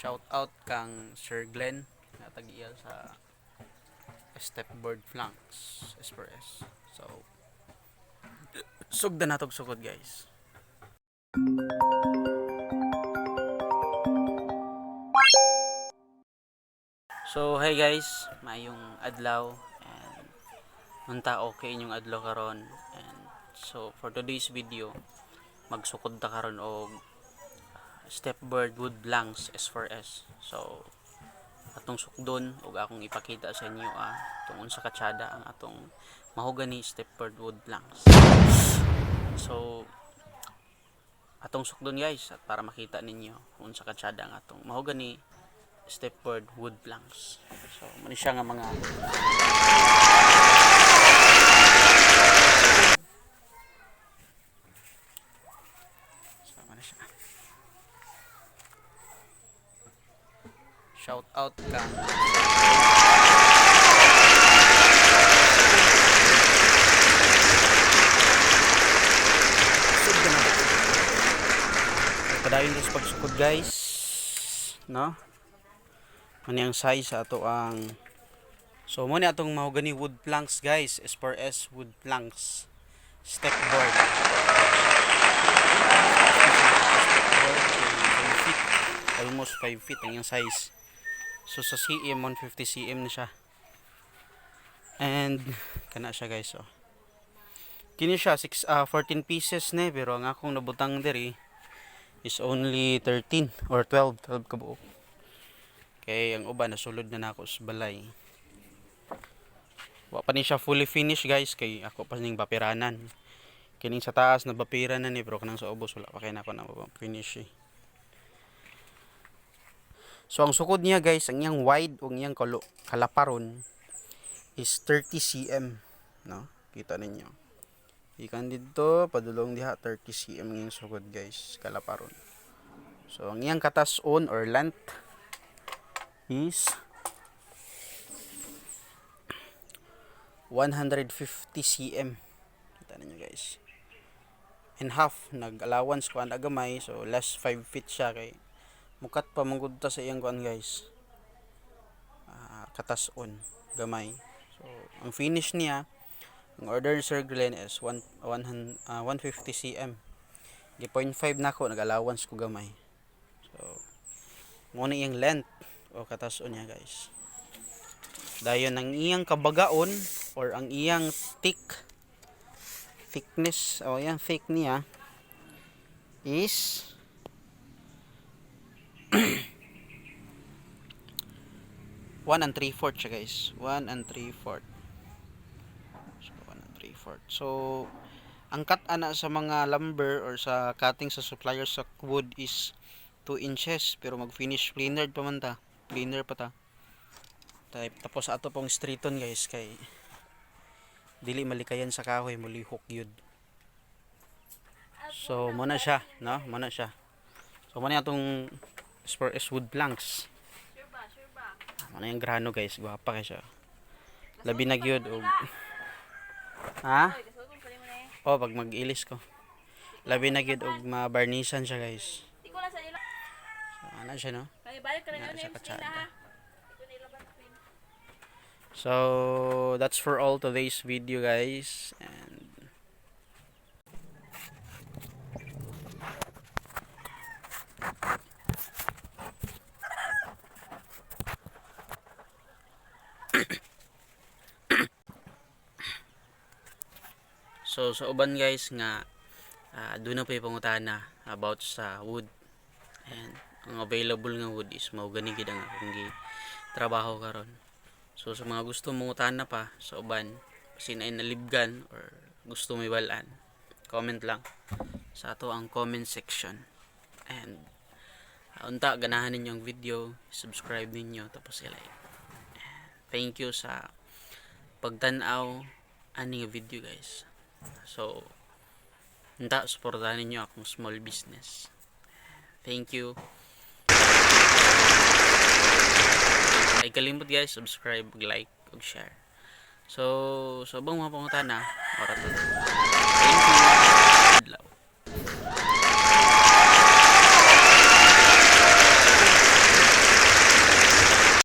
Shout out kang Sir Glenn na tag-iya sa Stepboard Flanks Express. So sugda na tog sukod guys. So hey guys, mayong adlaw and unta okay inyong adlaw karon. And so for today's video magsukod ta karon og Stepboard wood planks S4S. So atong sukdon ug akong ipakita sa inyo tong unsa katsada ang atong mahogany stepboard wood planks. So atong sukdon guys at para makita ninyo kung unsa katsada ang atong mahogany stepboard wood planks. So mani siya nga mga shout out ka padayon sa pagsukod guys, no? Mani ang size sa ato ang so mo ni atong mahogany wood planks guys, S4S wood planks stepboard. Almost 5 feet ang yung size. So sa cm 150 cm na siya. And kana siya guys oh. Kini siya 14 pieces na pero ang akong nabutang diri is only 13 or 12 kabuok. Kay ang uban nasulod na nako sa balay. Wa pa ni siya fully finished guys kay ako pa ning bapiranan. Kining sa taas na bapiranan ni pero kanang sa ubos wala pa kay nako na finish eh. So ang sukod niya guys, ang iyang wide o iyang kalaparon is 30 cm, no? Kita ninyo. Ikan dito padulong diha 30 cm ng sukod guys, kalaparon. So ang iyang katas-on or length is 150 cm. Kita ninyo guys. And half nag-allowance ko ang agamay, so less 5 feet siya kay mukat pa manggudta sa iyang kuan guys. Katas on gamay. So ang finish niya, ang order ni Sir Glenn is 150 cm. Gi 0.5 nako nag-allowance ko gamay. So mo na iyang length o katas on niya guys. Dayon ang iyang kabagaon or ang iyang thickness o iyang thick niya is 1 3/4 siya guys. 1 3/4. So 1 3/4. So ang cut ana sa mga lumber or sa cutting sa supplier sa wood is 2 inches pero mag finish planer pa man ta. Planer pa ta. Tapos ato pong streeton guys kay dili malikayan sa kahoy mulihok yun. So muna siya, no? Muna siya. So muna atong S4S wood planks. Ano yung grano guys, guwapa kayo siya. Labi na gyud og ha? Oh, pag mag-ilis ko. Labi na gyud og ma-barnisan siya guys. So, ano siya no? Ano siya katsada. So, that's for all today's video guys. And so sa uban guys nga doon na pa yung pangutana about sa wood and ang available nga wood is mahogany gid ang akong trabaho karon. So sa mga gusto mangutana pa sa uban kasi na nalibgan or gusto may balaan, comment lang sa ato ang comment section. And unta ganahan ninyo ang video, subscribe ninyo tapos i-like. Thank you sa pagtan-aw ani nga video guys. So, unta suportahan ninyo akong small business. Thank you. Ay kalimot guys, subscribe, like, ug share. So, bang mga pangutana, ora to. Thank you. Adlaw.